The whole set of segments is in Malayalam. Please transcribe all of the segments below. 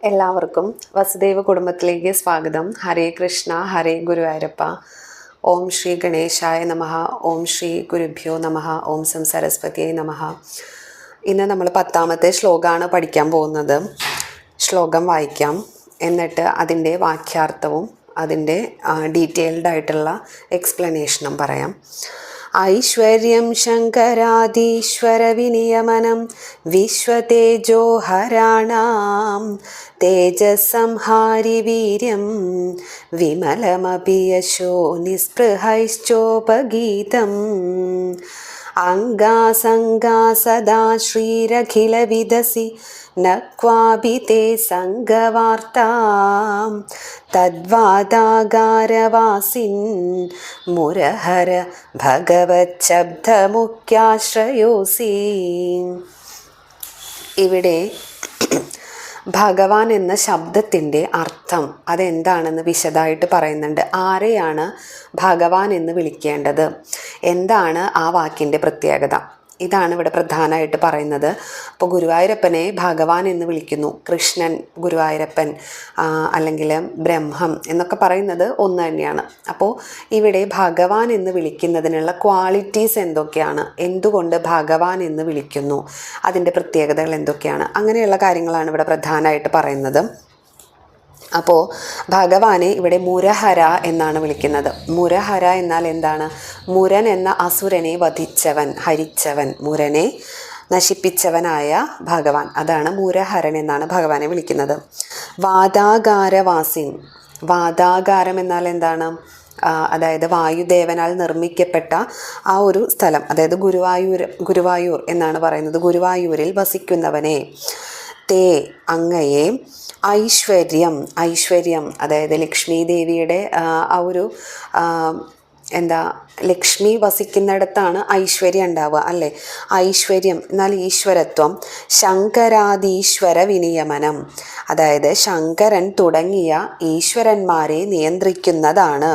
എല്ലാവർക്കും വസുദേവ കുടുംബത്തിലേക്ക് സ്വാഗതം. ഹരേ കൃഷ്ണ, ഹരേ ഗുരുവായൂരപ്പ. ഓം ശ്രീ ഗണേശായ നമഃ. ഓം ശ്രീ ഗുരുഭ്യോ നമഃ. ഓം സം സരസ്വതിയെ നമഃ. ഇന്ന് നമ്മൾ 10ാമത്തെ ശ്ലോകമാണ് പഠിക്കാൻ പോകുന്നത്. ശ്ലോകം വായിക്കാം, എന്നിട്ട് അതിൻ്റെ വാക്യാർത്ഥവും അതിൻ്റെ ഡീറ്റെയിൽഡായിട്ടുള്ള എക്സ്പ്ലനേഷനും പറയാം. ഐശ്വര്യം ശങ്കരാദീശ്വര വിനിയമനം വിശ്വതേജോഹരാണാം തേജസംഹാരി വീര്യം വിമലമപി യശോ നിസ്പൃഹൈശ്ചോപഗീതം അംഗാസംഗാ സദാ ശ്രീരഖില വിദസി ന ക്വാപി തേ സംഗവാർത്താം തദ്വാദാകാരവാസിൻ മുരഹര ഭഗവച്ഛബ്ദമുഖ്യാശ്രയോസി. ഇവിടെ ഭഗവാൻ എന്ന ശബ്ദത്തിൻ്റെ അർത്ഥം അതെന്താണെന്ന് വിശദമായിട്ട് പറയുന്നുണ്ട്. ആരെയാണ് ഭഗവാൻ എന്ന് വിളിക്കേണ്ടത്, എന്താണ് ആ വാക്കിൻ്റെ പ്രത്യേകത, ഇതാണ് ഇവിടെ പ്രധാനമായിട്ട് പറയുന്നത്. അപ്പോൾ ഗുരുവായൂരപ്പനെ ഭഗവാൻ എന്ന് വിളിക്കുന്നു. കൃഷ്ണൻ, ഗുരുവായൂരപ്പൻ അല്ലെങ്കിൽ ബ്രഹ്മം എന്നൊക്കെ പറയുന്നത് ഒന്ന് തന്നെയാണ്. അപ്പോൾ ഇവിടെ ഭഗവാൻ എന്ന് വിളിക്കുന്നതിനുള്ള ക്വാളിറ്റീസ് എന്തൊക്കെയാണ്, എന്തുകൊണ്ട് ഭഗവാൻ എന്ന് വിളിക്കുന്നു, അതിൻ്റെ പ്രത്യേകതകൾ എന്തൊക്കെയാണ്, അങ്ങനെയുള്ള കാര്യങ്ങളാണ് ഇവിടെ പ്രധാനമായിട്ട് പറയുന്നത്. അപ്പോൾ ഭഗവാനെ ഇവിടെ മുരഹര എന്നാണ് വിളിക്കുന്നത്. മുരഹര എന്നാൽ എന്താണ്? മുരൻ എന്ന അസുരനെ വധിച്ചവൻ, ഹരിച്ചവൻ, മുരനെ നശിപ്പിച്ചവനായ ഭഗവാൻ, അതാണ് മുരഹരൻ എന്നാണ് ഭഗവാനെ വിളിക്കുന്നത്. വാദാകാരവാസിൻ, വാദാകാരം എന്നാൽ എന്താണ്? അതായത് വായുദേവനാൽ നിർമ്മിക്കപ്പെട്ട ആ ഒരു സ്ഥലം, അതായത് ഗുരുവായൂർ എന്നാണ് പറയുന്നത്. ഗുരുവായൂരിൽ വസിക്കുന്നവനെ. തേ അങ്ങയെ, ഐശ്വര്യം അതായത് ലക്ഷ്മി ദേവിയുടെ ആ ഒരു ലക്ഷ്മി വസിക്കുന്നിടത്താണ് ഐശ്വര്യം ഉണ്ടാവുക അല്ലേ? ഐശ്വര്യം എന്നാൽ ഈശ്വരത്വം. ശങ്കരാദീശ്വര വിനിയമനം, അതായത് ശങ്കരൻ തുടങ്ങിയ ഈശ്വരന്മാരെ നിയന്ത്രിക്കുന്നതാണ്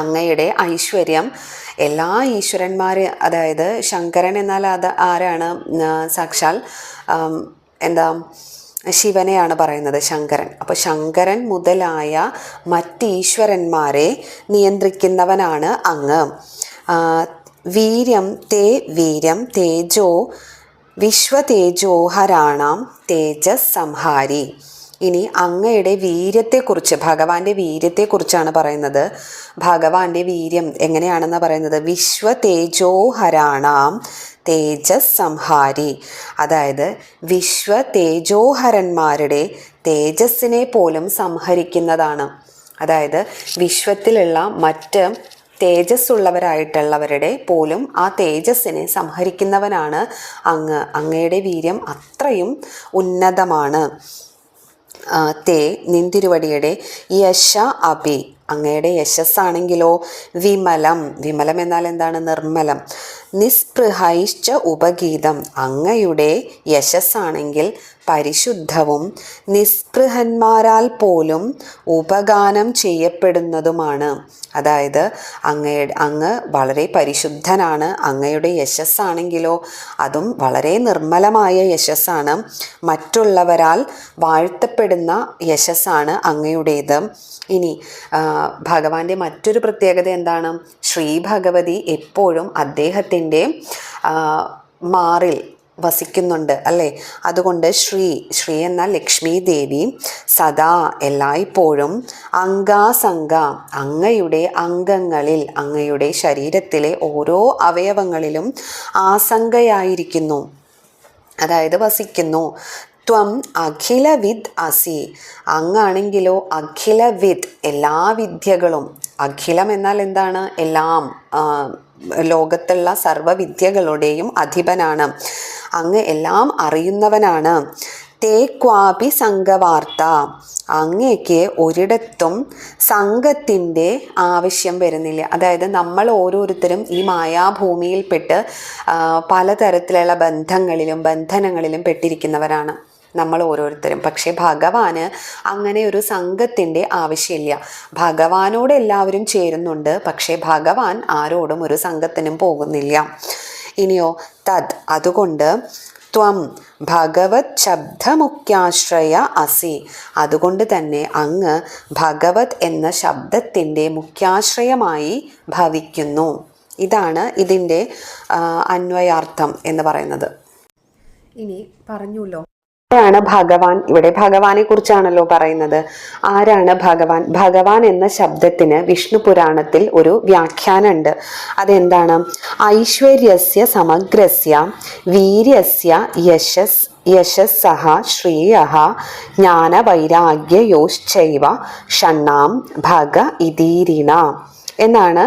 അങ്ങയുടെ ഐശ്വര്യം. എല്ലാ ഈശ്വരന്മാരെ, അതായത് ശങ്കരൻ എന്നാൽ അത് ആരാണ്? സാക്ഷാൽ ശിവനെയാണ് പറയുന്നത്, ശങ്കരൻ. അപ്പോൾ ശങ്കരൻ മുതലായ മറ്റ് ഈശ്വരന്മാരെ നിയന്ത്രിക്കുന്നവനാണ് അങ്ങ്. വീര്യം തേജോ വിശ്വതേജോഹരാണാം തേജസ് സംഹാരി. ഇനി അങ്ങയുടെ വീര്യത്തെക്കുറിച്ച്, ഭഗവാന്റെ വീര്യത്തെക്കുറിച്ചാണ് പറയുന്നത്. ഭഗവാന്റെ വീര്യം എങ്ങനെയാണെന്ന് പറയുന്നത്? വിശ്വതേജോഹരാണാം തേജസ് സംഹാരി, അതായത് വിശ്വതേജോഹരന്മാരുടെ തേജസ്സിനെ പോലും സംഹരിക്കുന്നതാണ്. അതായത് വിശ്വത്തിലുള്ള മറ്റ് തേജസ്സുള്ളവരായിട്ടുള്ളവരുടെ പോലും ആ തേജസ്സിനെ സംഹരിക്കുന്നവനാണ് അങ്ങ്. അങ്ങയുടെ വീര്യം അത്രയും ഉന്നതമാണ്. തേ നിന്തിരുവടിയുടെ യശ അഭി, അങ്ങയുടെ യശസ്സാണെങ്കിലോ വിമലം എന്നാൽ എന്താണ്? നിർമ്മലം. നിസ്പൃഹൈശ്ച ഉപഗീതം, അങ്ങയുടെ യശസ്സാണെങ്കിൽ പരിശുദ്ധവും നിസ്പൃഹന്മാരാൽ പോലും ഉപഗാനം ചെയ്യപ്പെടുന്നതുമാണ്. അതായത് അങ്ങ് വളരെ പരിശുദ്ധനാണ്. അങ്ങയുടെ യശസ്സാണെങ്കിലോ അതും വളരെ നിർമ്മലമായ യശസ്സാണ്. മറ്റുള്ളവരാൽ വാഴ്ത്തപ്പെടുന്ന യശസ്സാണ് അങ്ങയുടേത്. ഇനി ഭഗവാന്റെ മറ്റൊരു പ്രത്യേകത എന്താണ്? ശ്രീ ഭഗവതി എപ്പോഴും അദ്ദേഹത്തിൻ്റെ മാറിൽ വസിക്കുന്നുണ്ട് അല്ലേ? അതുകൊണ്ട് ശ്രീ എന്നാൽ ലക്ഷ്മി ദേവി സദാ എല്ലായ്പ്പോഴും അംഗാസംഗ, അങ്ങയുടെ അംഗങ്ങളിൽ, അങ്ങയുടെ ശരീരത്തിലെ ഓരോ അവയവങ്ങളിലും ആസംഗയായിരിക്കുന്നു, അതായത് വസിക്കുന്നു. ത്വം അഖിലവിദ് അസി, അങ്ങാണെങ്കിലോ അഖിലവിദ്, എല്ലാ വിദ്യകളും. അഖിലം എന്നാൽ എന്താണ്? എല്ലാം, ലോകത്തുള്ള സർവ്വവിദ്യകളുടെയും അധിപനാണ് അങ്ങ്, എല്ലാം അറിയുന്നവനാണ്. തേ ക്വാപി സംഘവാർത്ത, അങ്ങേക്ക് ഒരിടത്തും സംഘത്തിൻ്റെ ആവശ്യം വരുന്നില്ല. അതായത് നമ്മൾ ഓരോരുത്തരും ഈ മായാഭൂമിയിൽപ്പെട്ട് പലതരത്തിലുള്ള ബന്ധനങ്ങളിലും പെട്ടിരിക്കുന്നവരാണ് നമ്മൾ ഓരോരുത്തരും. പക്ഷേ ഭഗവാന് അങ്ങനെ ഒരു സംഘത്തിൻ്റെ ആവശ്യമില്ല. ഭഗവാനോട് എല്ലാവരും ചേരുന്നുണ്ട്, പക്ഷേ ഭഗവാൻ ആരോടും ഒരു സംഘത്തിനും പോകുന്നില്ല. ഇനിയോ അതുകൊണ്ട് ത്വം ഭഗവത് ശബ്ദമുഖ്യാശ്രയ അസി. അതുകൊണ്ട് തന്നെ അങ്ങ് ഭഗവത് എന്ന ശബ്ദത്തിൻ്റെ മുഖ്യാശ്രയമായി ഭവിക്കുന്നു. ഇതാണ് ഇതിൻ്റെ അന്വയാർത്ഥം എന്ന് പറയുന്നത്. ഇനി പറഞ്ഞല്ലോ, ആരാണ് ഭഗവാൻ? ഇവിടെ ഭഗവാനെ കുറിച്ചാണല്ലോ പറയുന്നത്. ആരാണ് ഭഗവാൻ? ഭഗവാൻ എന്ന ശബ്ദത്തിന് വിഷ്ണു പുരാണത്തിൽ ഒരു വ്യാഖ്യാനമുണ്ട്. അതെന്താണ്? ഐശ്വര്യസ്യ സമഗ്രസ്യ വീര്യസ്യ യശസ്സഹ ശ്രേയഃ ജ്ഞാനവൈരാഗ്യയോശ്ചൈവ ഷണ്ണാം ഭഗ ഇതീരിണ എന്നാണ്.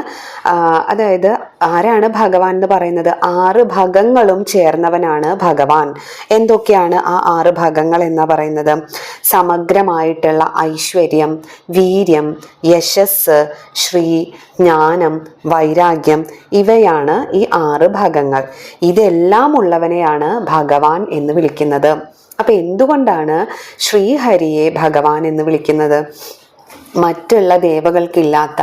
അതായത് ആരാണ് ഭഗവാൻ എന്ന് പറയുന്നത്? 6 ഭഗങ്ങളും ചേർന്നവനാണ് ഭഗവാൻ. എന്തൊക്കെയാണ് ആ 6 ഭഗങ്ങൾ എന്ന് പറയുന്നത്? സമഗ്രമായിട്ടുള്ള ഐശ്വര്യം, വീര്യം, യശസ്, ശ്രീ, ജ്ഞാനം, വൈരാഗ്യം, ഇവയാണ് ഈ 6 ഭഗങ്ങൾ. ഇതെല്ലാം ഉള്ളവനെയാണ് ഭഗവാൻ എന്ന് വിളിക്കുന്നത്. അപ്പൊ എന്തുകൊണ്ടാണ് ശ്രീഹരിയെ ഭഗവാൻ എന്ന് വിളിക്കുന്നത്? മറ്റുള്ള ദേവകൾക്കില്ലാത്ത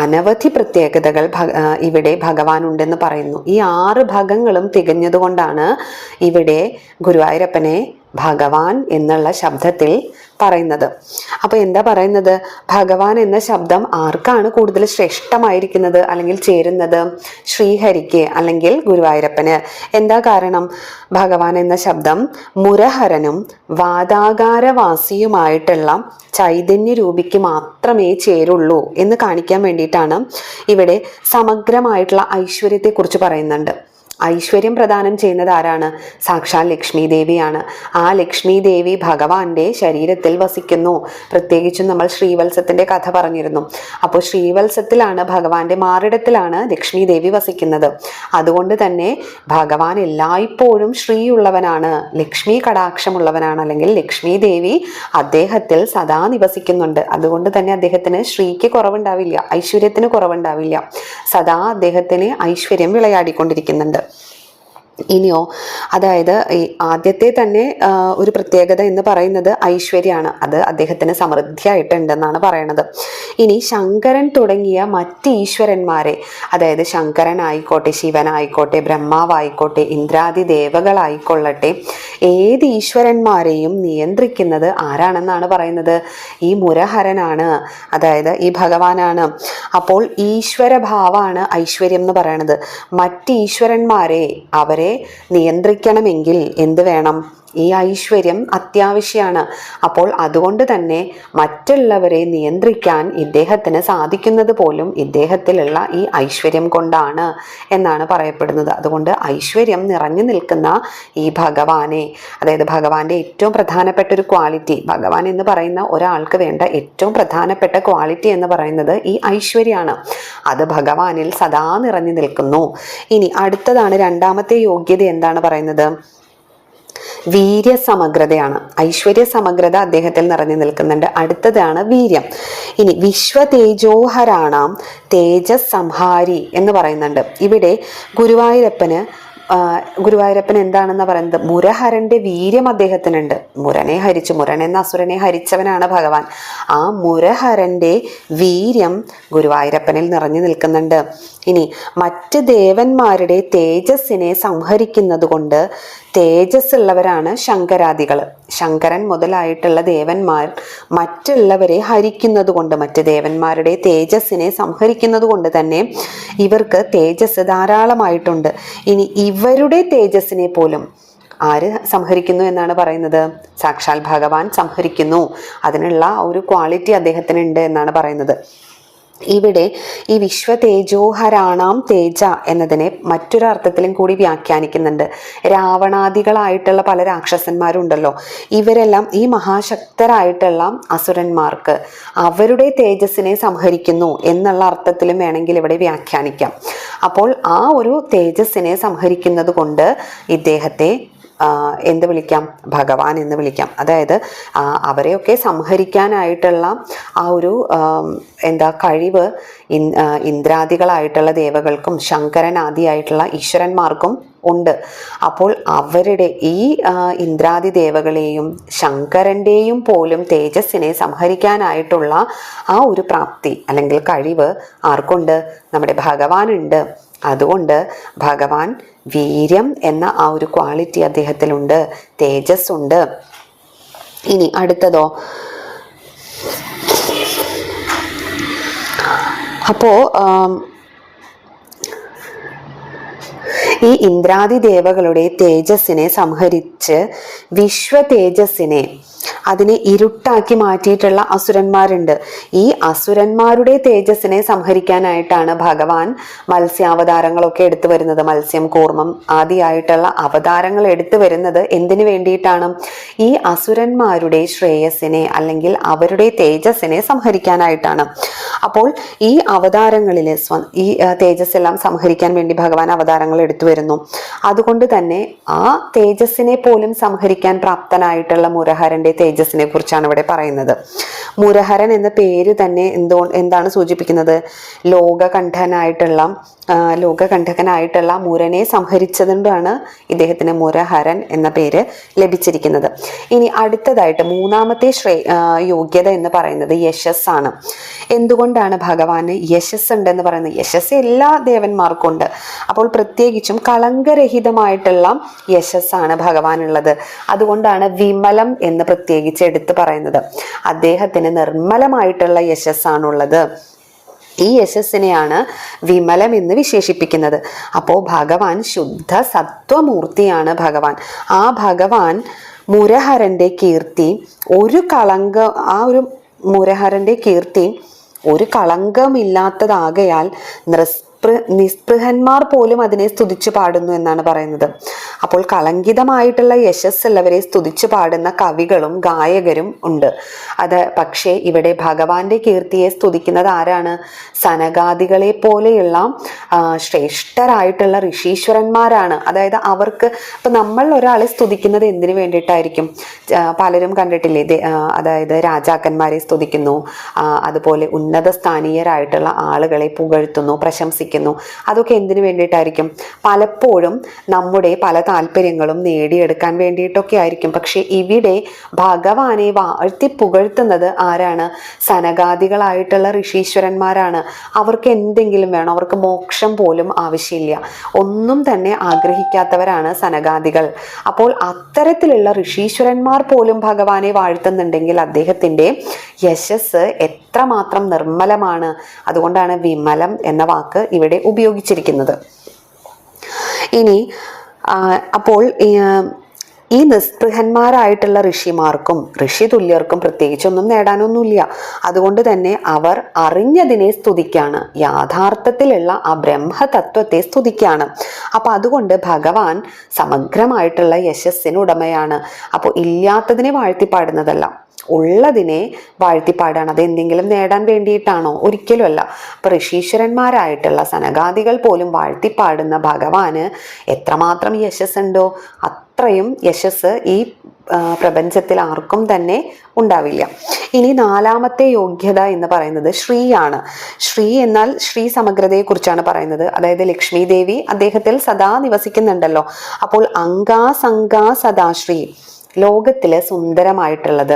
അനവധി പ്രത്യേകതകൾ ഇവിടെ ഭഗവാൻ ഉണ്ടെന്ന് പറയുന്നു. ഈ 6 ഭഗങ്ങളും തികഞ്ഞതുകൊണ്ടാണ് ഇവിടെ ഗുരുവായൂരപ്പനെ ഭഗവാൻ എന്നുള്ള ശബ്ദത്തിൽ പറയുന്നത്. അപ്പൊ എന്താ പറയുന്നത്? ഭഗവാൻ എന്ന ശബ്ദം ആർക്കാണ് കൂടുതൽ ശ്രേഷ്ഠമായിരിക്കുന്നത് അല്ലെങ്കിൽ ചേരുന്നത്? ശ്രീഹരിക്ക് അല്ലെങ്കിൽ ഗുരുവായൂരപ്പന്. എന്താ കാരണം? ഭഗവാൻ എന്ന ശബ്ദം മുരഹരനും വാതാകാരവാസിയുമായിട്ടുള്ള ചൈതന്യ രൂപിക്ക് മാത്രമേ ചേരുള്ളൂ എന്ന് കാണിക്കാൻ വേണ്ടിയിട്ടാണ് ഇവിടെ സമഗ്രമായിട്ടുള്ള ഐശ്വര്യത്തെക്കുറിച്ച് പറയുന്നുണ്ട്. ഐശ്വര്യം പ്രദാനം ചെയ്യുന്നത് ആരാണ്? സാക്ഷാൽ ലക്ഷ്മി ദേവിയാണ്. ആ ലക്ഷ്മി ദേവി ഭഗവാന്റെ ശരീരത്തിൽ വസിക്കുന്നു. പ്രത്യേകിച്ചും നമ്മൾ ശ്രീവത്സത്തിന്റെ കഥ പറഞ്ഞിരുന്നു. അപ്പോൾ ശ്രീവത്സത്തിലാണ്, ഭഗവാന്റെ മാറിടത്തിലാണ് ലക്ഷ്മി ദേവി വസിക്കുന്നത്. അതുകൊണ്ട് തന്നെ ഭഗവാൻ എല്ലായ്പ്പോഴും ശ്രീയുള്ളവനാണ്, ലക്ഷ്മി കടാക്ഷമുള്ളവനാണ്. അല്ലെങ്കിൽ ലക്ഷ്മി ദേവി അദ്ദേഹത്തിൽ സദാ നിവസിക്കുന്നുണ്ട്. അതുകൊണ്ട് തന്നെ അദ്ദേഹത്തിന് ശ്രീക്ക് കുറവുണ്ടാവില്ല, ഐശ്വര്യത്തിന് കുറവുണ്ടാവില്ല. സദാ അദ്ദേഹത്തിന് ഐശ്വര്യം വിളയാടിക്കൊണ്ടിരിക്കുന്നുണ്ട്. ഇനിയോ, അതായത് ഈ ആദ്യത്തെ തന്നെ ഒരു പ്രത്യേകത എന്ന് പറയുന്നത് ഐശ്വര്യമാണ്. അത് അദ്ദേഹത്തിന് സമൃദ്ധിയായിട്ടുണ്ടെന്നാണ് പറയണത്. ഇനി ശങ്കരൻ തുടങ്ങിയ മറ്റ് ഈശ്വരന്മാരെ, അതായത് ശങ്കരൻ ആയിക്കോട്ടെ, ശിവനായിക്കോട്ടെ, ബ്രഹ്മാവായിക്കോട്ടെ, ഇന്ദ്രാദി ദേവകളായിക്കൊള്ളട്ടെ, ഏത് ഈശ്വരന്മാരെയും നിയന്ത്രിക്കുന്നത് ആരാണെന്നാണ് പറയുന്നത്? ഈ മുരഹരനാണ്, അതായത് ഈ ഭഗവാനാണ്. അപ്പോൾ ഈശ്വരഭാവമാണ് ഐശ്വര്യം എന്ന് പറയണത്. മറ്റ് ഈശ്വരന്മാരെ, അവരെ നിയന്ത്രിക്കണമെങ്കിൽ എന്ത് വേണം? ഈ ഐശ്വര്യം അത്യാവശ്യമാണ്. അപ്പോൾ അതുകൊണ്ട് തന്നെ മറ്റുള്ളവരെ നിയന്ത്രിക്കാൻ ഇദ്ദേഹത്തിന് സാധിക്കുന്നത് പോലും ഇദ്ദേഹത്തിലുള്ള ഈ ഐശ്വര്യം കൊണ്ടാണ് എന്നാണ് പറയപ്പെടുന്നത്. അതുകൊണ്ട് ഐശ്വര്യം നിറഞ്ഞു നിൽക്കുന്ന ഈ ഭഗവാനെ, അതായത് ഭഗവാന്റെ ഏറ്റവും പ്രധാനപ്പെട്ട ഒരു ക്വാളിറ്റി, ഭഗവാൻ എന്ന് പറയുന്ന ഒരാൾക്ക് വേണ്ട ഏറ്റവും പ്രധാനപ്പെട്ട ക്വാളിറ്റി എന്ന് പറയുന്നത് ഈ ഐശ്വര്യമാണ്. അത് ഭഗവാനിൽ സദാ നിറഞ്ഞു നിൽക്കുന്നു. ഇനി അടുത്തതാണ്, രണ്ടാമത്തെ യോഗ്യത എന്താണ് പറയുന്നത്? വീര്യസമഗ്രതയാണ്. ഐശ്വര്യ സമഗ്രത അദ്ദേഹത്തിൽ നിറഞ്ഞു നിൽക്കുന്നുണ്ട്. അടുത്തതാണ് വീര്യം. ഇനി വിശ്വതേജോഹരാണാം തേജസ് സംഹാരി എന്ന് പറയുന്നുണ്ട്. ഇവിടെ ഗുരുവായൂരപ്പൻ എന്താണെന്ന് പറയുന്നത്? മുരഹരന്റെ വീര്യം അദ്ദേഹത്തിനുണ്ട്. മുരൻ എന്ന അസുരനെ ഹരിച്ചവനാണ് ഭഗവാൻ. ആ മുരഹരന്റെ വീര്യം ഗുരുവായൂരപ്പനിൽ നിറഞ്ഞു നിൽക്കുന്നുണ്ട്. ഇനി മറ്റ് ദേവന്മാരുടെ തേജസ്സിനെ സംഹരിക്കുന്നത് കൊണ്ട് തേജസ് ഉള്ളവരാണ് ശങ്കരാദികൾ. ശങ്കരൻ മുതലായിട്ടുള്ള ദേവന്മാർ മറ്റുള്ളവരെ ഹരിക്കുന്നത് കൊണ്ട്, മറ്റ് ദേവന്മാരുടെ തേജസ്സിനെ സംഹരിക്കുന്നത് കൊണ്ട് തന്നെ ഇവർക്ക് തേജസ് ധാരാളമായിട്ടുണ്ട്. ഇനി ഇവരുടെ തേജസ്സിനെ പോലും ആര് സംഹരിക്കുന്നു എന്നാണ് പറയുന്നത്? സാക്ഷാൽ ഭഗവാൻ സംഹരിക്കുന്നു. അതിനുള്ള ഒരു ക്വാളിറ്റി അദ്ദേഹത്തിനുണ്ട് എന്നാണ് പറയുന്നത്. ഇവിടെ ഈ വിശ്വതേജോഹരാണാം തേജ എന്നതിനെ മറ്റൊരർത്ഥത്തിലും കൂടി വ്യാഖ്യാനിക്കുന്നുണ്ട്. രാവണാദികളായിട്ടുള്ള പല രാക്ഷസന്മാരുണ്ടല്ലോ, ഇവരെല്ലാം ഈ മഹാശക്തരായിട്ടുള്ള അസുരന്മാർക്ക് അവരുടെ തേജസ്സിനെ സംഹരിക്കുന്നു എന്നുള്ള അർത്ഥത്തിലും വേണമെങ്കിൽ ഇവിടെ വ്യാഖ്യാനിക്കാം. അപ്പോൾ ആ ഒരു തേജസ്സിനെ സംഹരിക്കുന്നത് കൊണ്ട് ഇദ്ദേഹത്തെ എന്ത് വിളിക്കാം? ഭഗവാൻ എന്ന് വിളിക്കാം. അതായത് അവരെയൊക്കെ സംഹരിക്കാനായിട്ടുള്ള ആ ഒരു കഴിവ് ഇന്ദ്രാദികളായിട്ടുള്ള ദേവകൾക്കും ശങ്കരനാദിയായിട്ടുള്ള ഈശ്വരന്മാർക്കും ഉണ്ട്. അപ്പോൾ അവരുടെ ഈ ഇന്ദ്രാദി ദേവകളെയും ശങ്കരൻ്റെയും പോലും തേജസ്സിനെ സംഹരിക്കാനായിട്ടുള്ള ആ ഒരു പ്രാപ്തി അല്ലെങ്കിൽ കഴിവ് ആർക്കുണ്ട്? നമ്മുടെ ഭഗവാനുണ്ട്. അതുകൊണ്ട് ഭഗവാൻ വീര്യം എന്ന ആ ഒരു ക്വാളിറ്റി അദ്ദേഹത്തിലുണ്ട്, തേജസ് ഉണ്ട്. ഇനി അടുത്തതോ, അപ്പോ ഈ ഇന്ദ്രാദി ദേവകളുടെ തേജസ്സിനെ സംഹരിച്ച് വിശ്വ തേജസ്സിനെ അതിനെ ഇരുട്ടാക്കി മാറ്റിയിട്ടുള്ള അസുരന്മാരുണ്ട്. ഈ അസുരന്മാരുടെ തേജസ്സിനെ സംഹരിക്കാനായിട്ടാണ് ഭഗവാൻ മത്സ്യാവതാരങ്ങളൊക്കെ എടുത്തു വരുന്നത്. മത്സ്യം, കൂർമ്മം ആദിയായിട്ടുള്ള അവതാരങ്ങൾ എടുത്തു വരുന്നത് എന്തിനു വേണ്ടിയിട്ടാണ്? ഈ അസുരന്മാരുടെ ശ്രേയസ്സിനെ അല്ലെങ്കിൽ അവരുടെ തേജസ്സിനെ സംഹരിക്കാനായിട്ടാണ്. അപ്പോൾ ഈ അവതാരങ്ങളിൽ ഈ തേജസ് എല്ലാം സംഹരിക്കാൻ വേണ്ടി ഭഗവാൻ അവതാരങ്ങൾ എടുത്തു വരുന്നു. അതുകൊണ്ട് തന്നെ ആ തേജസ്സിനെ പോലും സംഹരിക്കാൻ പ്രാപ്തനായിട്ടുള്ള മുരഹരന്റെ തേജസ്സിനെ കുറിച്ചാണ് ഇവിടെ പറയുന്നത്. മുരഹരൻ എന്ന പേര് തന്നെ എന്താണ് സൂചിപ്പിക്കുന്നത്? ലോകകണ്ഠകനായിട്ടുള്ള മുരനെ സംഹരിച്ചതുകൊണ്ടാണ് ഇദ്ദേഹത്തിന് മുരഹരൻ എന്ന പേര് ലഭിച്ചിരിക്കുന്നത്. ഇനി അടുത്തതായിട്ട് മൂന്നാമത്തെ യോഗ്യത എന്ന് പറയുന്നത് യശസ്സാണ്. എന്തുകൊണ്ടാണ് ഭഗവാന് യശസ് ഉണ്ടെന്ന് പറയുന്നത്? യശസ് എല്ലാ ദേവന്മാർക്കും ഉണ്ട്. അപ്പോൾ പ്രത്യേകിച്ചും കളങ്കരഹിതമായിട്ടുള്ള യശസ്സാണ് ഭഗവാനുള്ളത്. അതുകൊണ്ടാണ് വിമലം എന്ന് പ്രത്യേകിച്ച് എടുത്തു പറയുന്നത്. അദ്ദേഹത്തിന് നിർമ്മലമായിട്ടുള്ള യശസ്സാണുള്ളത്. ഈ യശസ്സിനെയാണ് വിമലം എന്ന് വിശേഷിപ്പിക്കുന്നത്. അപ്പോൾ ഭഗവാൻ ശുദ്ധ സത്വമൂർത്തിയാണ് ഭഗവാൻ. ആ ഭഗവാൻ മുരഹരന്റെ കീർത്തി ഒരു കളങ്കമില്ലാത്തതാകയാൽ നിസ്പൃഹന്മാർ പോലും അതിനെ സ്തുതിച്ചു പാടുന്നു എന്നാണ് പറയുന്നത്. അപ്പോൾ കളങ്കിതമായിട്ടുള്ള യശസ്സുള്ളവരെ സ്തുതിച്ചു പാടുന്ന കവികളും ഗായകരും ഉണ്ട്. പക്ഷേ ഇവിടെ ഭഗവാന്റെ കീർത്തിയെ സ്തുതിക്കുന്നത് ആരാണ്? സനകാദികളെ പോലെയുള്ള ശ്രേഷ്ഠരായിട്ടുള്ള ഋഷീശ്വരന്മാരാണ്. അതായത് അവർക്ക് ഇപ്പൊ നമ്മൾ ഒരാളെ സ്തുതിക്കുന്നത് എന്തിനു വേണ്ടിയിട്ടായിരിക്കും? പലരും കണ്ടിട്ടില്ലേ, അതായത് രാജാക്കന്മാരെ സ്തുതിക്കുന്നു, അതുപോലെ ഉന്നത സ്ഥാനീയരായിട്ടുള്ള ആളുകളെ പുകഴ്ത്തുന്നു, പ്രശംസിക്കുന്നു. അതൊക്കെ എന്തിനു വേണ്ടിയിട്ടായിരിക്കും? പലപ്പോഴും നമ്മുടെ പല താല്പര്യങ്ങളും നേടിയെടുക്കാൻ വേണ്ടിയിട്ടൊക്കെ ആയിരിക്കും. പക്ഷെ ഇവിടെ ഭഗവാനെ വാഴ്ത്തി പുകഴ്ത്തുന്നത് ആരാണ്? സനകാദികളായിട്ടുള്ള ഋഷീശ്വരന്മാരാണ്. അവർക്ക് എന്തെങ്കിലും വേണം, അവർക്ക് മോക്ഷം പോലും ആവശ്യമില്ല, ഒന്നും തന്നെ ആഗ്രഹിക്കാത്തവരാണ് സനകാദികൾ. അപ്പോൾ അത്തരത്തിലുള്ള ഋഷീശ്വരന്മാർ പോലും ഭഗവാനെ വാഴ്ത്തുന്നുണ്ടെങ്കിൽ അദ്ദേഹത്തിന്റെ യശസ് എത്രമാത്രം നിർമ്മലമാണ്. അതുകൊണ്ടാണ് വിമലം എന്ന വാക്ക് ഇവിടെ ഉപയോഗിച്ചിരിക്കുന്നത്. ഇനി അപ്പോൾ ഈ നിസ്പൃഹന്മാരായിട്ടുള്ള ഋഷിമാർക്കും ഋഷിതുല്യർക്കും പ്രത്യേകിച്ചൊന്നും നേടാനൊന്നുമില്ല. അതുകൊണ്ട് തന്നെ അവർ അറിഞ്ഞതിനെ സ്തുതിക്കാണ്, യാഥാർത്ഥത്തിലുള്ള ആ ബ്രഹ്മതത്വത്തെ സ്തുതിക്കാണ്. അപ്പൊ അതുകൊണ്ട് ഭഗവാൻ സമഗ്രമായിട്ടുള്ള യശസ്സിന് ഉടമയാണ്. അപ്പോൾ ഇല്ലാത്തതിനെ വാഴ്ത്തിപ്പാടുന്നതല്ല, ഉള്ളതിനെ വാഴ്ത്തിപ്പാടാണ്. അത് എന്തെങ്കിലും നേടാൻ വേണ്ടിയിട്ടാണോ? ഒരിക്കലുമല്ല. അപ്പൊ ഋഷീശ്വരന്മാരായിട്ടുള്ള സനകാദികൾ പോലും വാഴ്ത്തിപ്പാടുന്ന ഭഗവാന് എത്രമാത്രം യശസ് ഉണ്ടോ അത്രയും യശസ് ഈ പ്രപഞ്ചത്തിൽ ആർക്കും തന്നെ ഉണ്ടാവില്ല. ഇനി നാലാമത്തെ യോഗ്യത എന്ന് പറയുന്നത് ശ്രീയാണ്. ശ്രീ എന്നാൽ ശ്രീ സമഗ്രതയെ കുറിച്ചാണ് പറയുന്നത്. അതായത് ലക്ഷ്മി ദേവി അദ്ദേഹത്തിൽ സദാ നിവസിക്കുന്നുണ്ടല്ലോ. അപ്പോൾ അംഗാസംഗാ സദാശ്രീ, ലോകത്തില് സുന്ദരമായിട്ടുള്ളത്,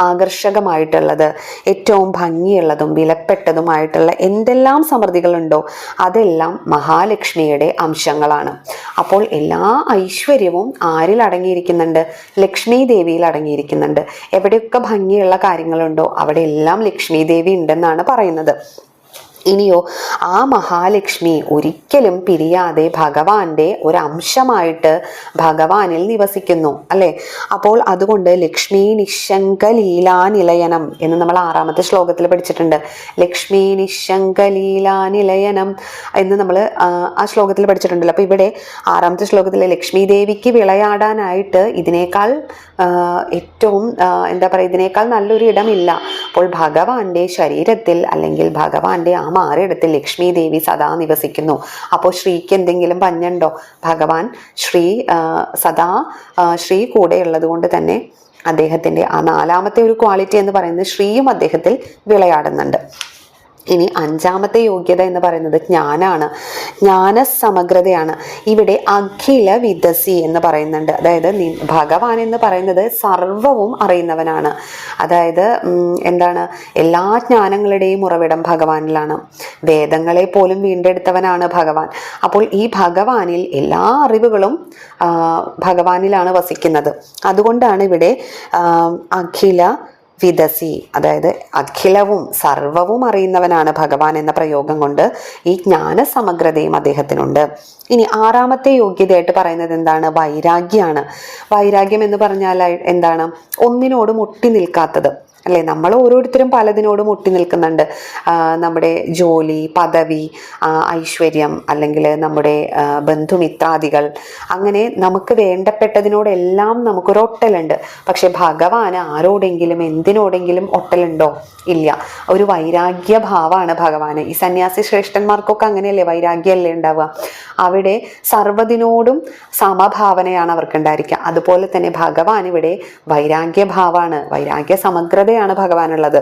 ആകർഷകമായിട്ടുള്ളത്, ഏറ്റവും ഭംഗിയുള്ളതും വിലപ്പെട്ടതുമായിട്ടുള്ള എന്തെല്ലാം സമൃദ്ധികളുണ്ടോ അതെല്ലാം മഹാലക്ഷ്മിയുടെ അംശങ്ങളാണ്. അപ്പോൾ എല്ലാ ഐശ്വര്യവും ആരിൽ അടങ്ങിയിരിക്കുന്നുണ്ട്? ലക്ഷ്മി ദേവിയിൽ അടങ്ങിയിരിക്കുന്നുണ്ട്. എവിടെയൊക്കെ ഭംഗിയുള്ള കാര്യങ്ങളുണ്ടോ അവിടെ എല്ലാം ലക്ഷ്മി ദേവി ഉണ്ടെന്നാണ് പറയുന്നത്. ഇനിയോ ആ മഹാലക്ഷ്മി ഒരിക്കലും പിരിയാതെ ഭഗവാന്റെ ഒരംശമായിട്ട് ഭഗവാനിൽ നിവസിക്കുന്നു അല്ലെ. അപ്പോൾ അതുകൊണ്ട് ലക്ഷ്മി നിശങ്ക ലീലാനിലയനം എന്ന് നമ്മൾ 6ാമത്തെ ശ്ലോകത്തിൽ പഠിച്ചിട്ടുണ്ട്. ലക്ഷ്മി നിശങ്ക ലീലാനിലയനം എന്ന് നമ്മൾ ആ ശ്ലോകത്തിൽ പഠിച്ചിട്ടുണ്ടല്ലോ. അപ്പൊ ഇവിടെ 6ാമത്തെ ശ്ലോകത്തിൽ ലക്ഷ്മി ദേവിക്ക് വിളയാടാനായിട്ട് ഇതിനേക്കാൾ ഏറ്റവും ഇതിനേക്കാൾ നല്ലൊരു ഇടമില്ല. അപ്പോൾ ഭഗവാന്റെ ശരീരത്തിൽ അല്ലെങ്കിൽ ഭഗവാന്റെ ആ മാറിയിടത്തിൽ ലക്ഷ്മി ദേവി സദാ നിവസിക്കുന്നു. അപ്പോൾ ശ്രീക്ക് എന്തെങ്കിലും പഞ്ഞുണ്ടോ? ഭഗവാൻ സദാ ശ്രീ കൂടെ ഉള്ളത് കൊണ്ട് തന്നെ അദ്ദേഹത്തിന്റെ ആ 4ാമത്തെ ഒരു ക്വാളിറ്റി എന്ന് പറയുന്നത് ശ്രീയും അദ്ദേഹത്തിൽ വിളയാടുന്നുണ്ട്. ഇനി അഞ്ചാമത്തെ യോഗ്യത എന്ന് പറയുന്നത് ജ്ഞാനാണ്, ജ്ഞാനസമഗ്രതയാണ്. ഇവിടെ അഖില വിദസി എന്ന് പറയുന്നുണ്ട്. അതായത് ഭഗവാൻ എന്ന് പറയുന്നത് സർവവും അറിയുന്നവനാണ്. അതായത് എന്താണ്, എല്ലാ ജ്ഞാനങ്ങളുടെയും ഉറവിടം ഭഗവാനിലാണ്. വേദങ്ങളെ പോലും വീണ്ടെടുത്തവനാണ് ഭഗവാൻ. അപ്പോൾ ഈ ഭഗവാനിൽ എല്ലാ അറിവുകളും ഭഗവാനിലാണ് വസിക്കുന്നത്. അതുകൊണ്ടാണ് ഇവിടെ അഖില വിദസി, അതായത് അഖിലവും സർവവും അറിയുന്നവനാണ് ഭഗവാൻ എന്ന പ്രയോഗം കൊണ്ട് ഈ ജ്ഞാനസമഗ്രതയും അദ്ദേഹത്തിനുണ്ട്. ഇനി ആറാമത്തെ യോഗ്യതയായിട്ട് പറയുന്നത് എന്താണ്? വൈരാഗ്യമാണ്. വൈരാഗ്യം എന്ന് പറഞ്ഞാൽ എന്താണ്? ഒന്നിനോടും ഒട്ടി നിൽക്കാത്തത്, അല്ലേ? നമ്മൾ ഓരോരുത്തരും പലതിനോടും ഒട്ടി നിൽക്കുന്നുണ്ട്. നമ്മുടെ ജോലി, പദവി, ഐശ്വര്യം, അല്ലെങ്കിൽ നമ്മുടെ ബന്ധുമിത്രാദികൾ, അങ്ങനെ നമുക്ക് വേണ്ടപ്പെട്ടതിനോടെല്ലാം നമുക്കൊരു ഒട്ടലുണ്ട്. പക്ഷെ ഭഗവാന് ആരോടെങ്കിലും എന്തിനോടെങ്കിലും ഒട്ടലുണ്ടോ? ഇല്ല. ഒരു വൈരാഗ്യ ഭാവമാണ് ഭഗവാന്. ഈ സന്യാസി ശ്രേഷ്ഠന്മാർക്കൊക്കെ അങ്ങനെയല്ലേ, വൈരാഗ്യമല്ലേ ഉണ്ടാവുക? അവിടെ സർവ്വതിനോടും സമഭാവനയാണ് അവർക്ക് ഉണ്ടായിരിക്കുക. അതുപോലെ തന്നെ ഭഗവാൻ ഇവിടെ വൈരാഗ്യഭാവമാണ്, വൈരാഗ്യ സമഗ്രതയാണ് ഭഗവാനുള്ളത്.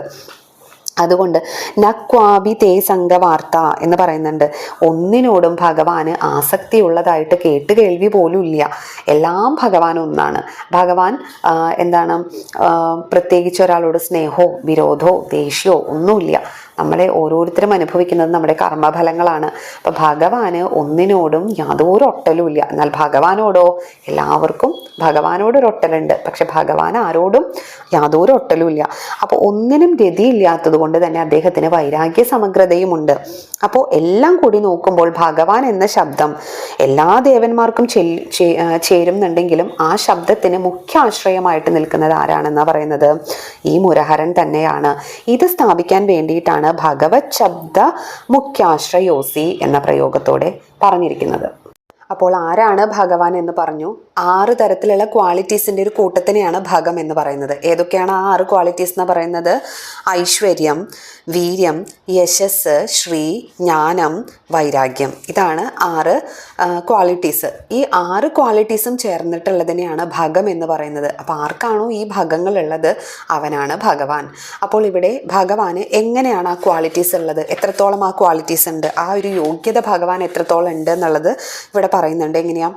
അതുകൊണ്ട് നക്വാബി തേ സംഘവാർത്ത എന്ന് പറയുന്നുണ്ട്. ഒന്നിനോടും ഭഗവാന് ആസക്തിയുള്ളതായിട്ട് കേൾവി പോലും ഇല്ല. എല്ലാം ഭഗവാൻ ഒന്നാണ്. ഭഗവാൻ എന്താണ്, പ്രത്യേകിച്ച് ഒരാളോട് സ്നേഹമോ വിരോധമോ ദേഷ്യമോ ഒന്നുമില്ല. നമ്മളെ ഓരോരുത്തരും അനുഭവിക്കുന്നത് നമ്മുടെ കർമ്മഫലങ്ങളാണ്. അപ്പം ഭഗവാന് ഒന്നിനോടും യാതൊരു ഒട്ടലും ഇല്ല. എന്നാൽ ഭഗവാനോടോ എല്ലാവർക്കും ഭഗവാനോടൊരൊട്ടലുണ്ട്. പക്ഷെ ഭഗവാൻ ആരോടും യാതൊരു ഒട്ടലും ഇല്ല. അപ്പോൾ ഒന്നിനും ഗതിയില്ലാത്തത് കൊണ്ട് തന്നെ അദ്ദേഹത്തിന് വൈരാഗ്യ സമഗ്രതയുമുണ്ട്. അപ്പോൾ എല്ലാം കൂടി നോക്കുമ്പോൾ ഭഗവാൻ എന്ന ശബ്ദം എല്ലാ ദേവന്മാർക്കും ചേരുന്നുണ്ടെങ്കിലും ആ ശബ്ദത്തിന് മുഖ്യ ആശ്രയമായിട്ട് നിൽക്കുന്നത് ആരാണെന്നാ പറയുന്നത്? ഈ മുരഹരൻ തന്നെയാണ്. ഇത് സ്ഥാപിക്കാൻ വേണ്ടിയിട്ടാണ് ഭഗവത് ശബ്ദ മുഖ്യാശ്രയോസി എന്ന പ്രയോഗത്തോടെ പറഞ്ഞിരിക്കുന്നത്. അപ്പോൾ ആരാണ് ഭഗവാൻ എന്ന് പറഞ്ഞു? 6 തരത്തിലുള്ള ക്വാളിറ്റീസിൻ്റെ ഒരു കൂട്ടത്തിനെയാണ് ഭഗം എന്ന് പറയുന്നത്. ഏതൊക്കെയാണ് ആ 6 ക്വാളിറ്റീസ് എന്ന് പറയുന്നത്? ഐശ്വര്യം, വീര്യം, യശസ്, ശ്രീ, ജ്ഞാനം, വൈരാഗ്യം. ഇതാണ് 6 ക്വാളിറ്റീസ്. ഈ 6 ക്വാളിറ്റീസും ചേർന്നിട്ടുള്ളതിനെയാണ് ഭഗം എന്ന് പറയുന്നത്. അപ്പോൾ ആർക്കാണോ ഈ ഭഗങ്ങളുള്ളത് അവനാണ് ഭഗവാൻ. അപ്പോൾ ഇവിടെ ഭഗവാന് എങ്ങനെയാണ് ആ ക്വാളിറ്റീസ് ഉള്ളത്, എത്രത്തോളം ആ ക്വാളിറ്റീസ് ഉണ്ട്, ആ ഒരു യോഗ്യത ഭഗവാൻ എത്രത്തോളം ഉണ്ട് എന്നുള്ളത് ഇവിടെ പറയുന്നുണ്ട്. എങ്ങനെയാ?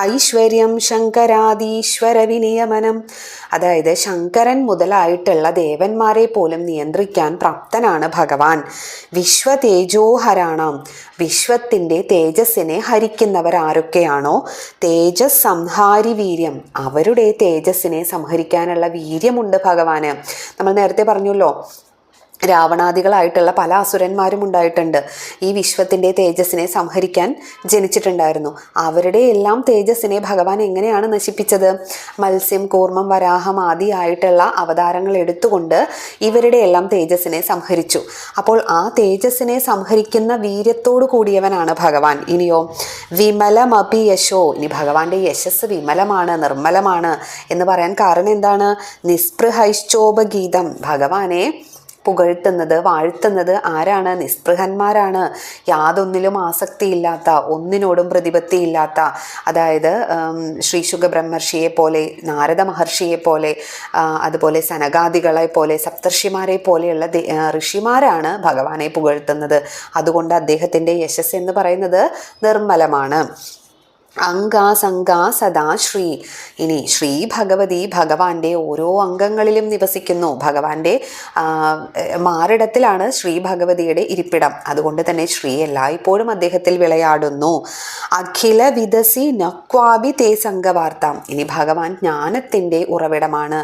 ഐശ്വര്യം ശങ്കരാദീശ്വര വിനിയമനം, അതായത് ശങ്കരൻ മുതലായിട്ടുള്ള ദേവന്മാരെ പോലും നിയന്ത്രിക്കാൻ പ്രാപ്തനാണ് ഭഗവാൻ. വിശ്വതേജോഹരാണം, വിശ്വത്തിൻ്റെ തേജസ്സിനെ ഹരിക്കുന്നവർ ആരൊക്കെയാണോ, തേജസ് സംഹാരി വീര്യം, അവരുടെ തേജസ്സിനെ സംഹരിക്കാനുള്ള വീര്യമുണ്ട് ഭഗവാന്. നമ്മൾ നേരത്തെ പറഞ്ഞല്ലോ, രാവണാദികളായിട്ടുള്ള പല അസുരന്മാരും ഉണ്ടായിട്ടുണ്ട്. ഈ വിശ്വത്തിൻ്റെ തേജസ്സിനെ സംഹരിക്കാൻ ജനിച്ചിട്ടുണ്ടായിരുന്നു. അവരുടെ എല്ലാം തേജസ്സിനെ ഭഗവാൻ എങ്ങനെയാണ് നശിപ്പിച്ചത്? മത്സ്യം, കൂർമ്മം, വരാഹം ആദിയായിട്ടുള്ള അവതാരങ്ങൾ എടുത്തുകൊണ്ട് ഇവരുടെ എല്ലാം തേജസ്സിനെ സംഹരിച്ചു. അപ്പോൾ ആ തേജസ്സിനെ സംഹരിക്കുന്ന വീര്യത്തോടു കൂടിയവനാണ് ഭഗവാൻ. ഇനിയോ വിമലമപി യശോ, ഇനി ഭഗവാന്റെ യശസ് വിമലമാണ്, നിർമ്മലമാണ് എന്ന് പറയാൻ കാരണം എന്താണ്? നിസ്പൃഹൈശ്ചോപഗീതം, ഭഗവാനെ പുകഴ്ത്തുന്നത്, വാഴ്ത്തുന്നത് ആരാണ്? നിസ്പൃഹന്മാരാണ്. യാതൊന്നിലും ആസക്തിയില്ലാത്ത, ഒന്നിനോടും പ്രതിപത്തിയില്ലാത്ത, അതായത് ശ്രീ ശുക ബ്രഹ്മർഷിയെ പോലെ, നാരദ മഹർഷിയെ പോലെ, അതുപോലെ സനകാദികളെ പോലെ, സപ്തർഷിമാരെ പോലെയുള്ള ഋഷിമാരാണ് ഭഗവാനെ പുകഴ്ത്തുന്നത്. അതുകൊണ്ട് അദ്ദേഹത്തിൻ്റെ യശസ് എന്ന് പറയുന്നത് നിർമ്മലമാണ്. അംഗാസംഗാ സദാ ശ്രീ, ഇനി ശ്രീ ഭഗവതി ഭഗവാന്റെ ഓരോ അംഗങ്ങളിലും നിവസിക്കുന്നു. ഭഗവാന്റെ മാറിടത്തിലാണ് ശ്രീ ഭഗവതിയുടെ ഇരിപ്പിടം. അതുകൊണ്ട് തന്നെ ശ്രീ എല്ലായ്പ്പോഴും അദ്ദേഹത്തിൽ വിളയാടുന്നു. അഖില വിദസി നക്വാബി തേ സംഘവാർത്താം, ഇനി ഭഗവാൻ ജ്ഞാനത്തിൻ്റെ ഉറവിടമാണ്.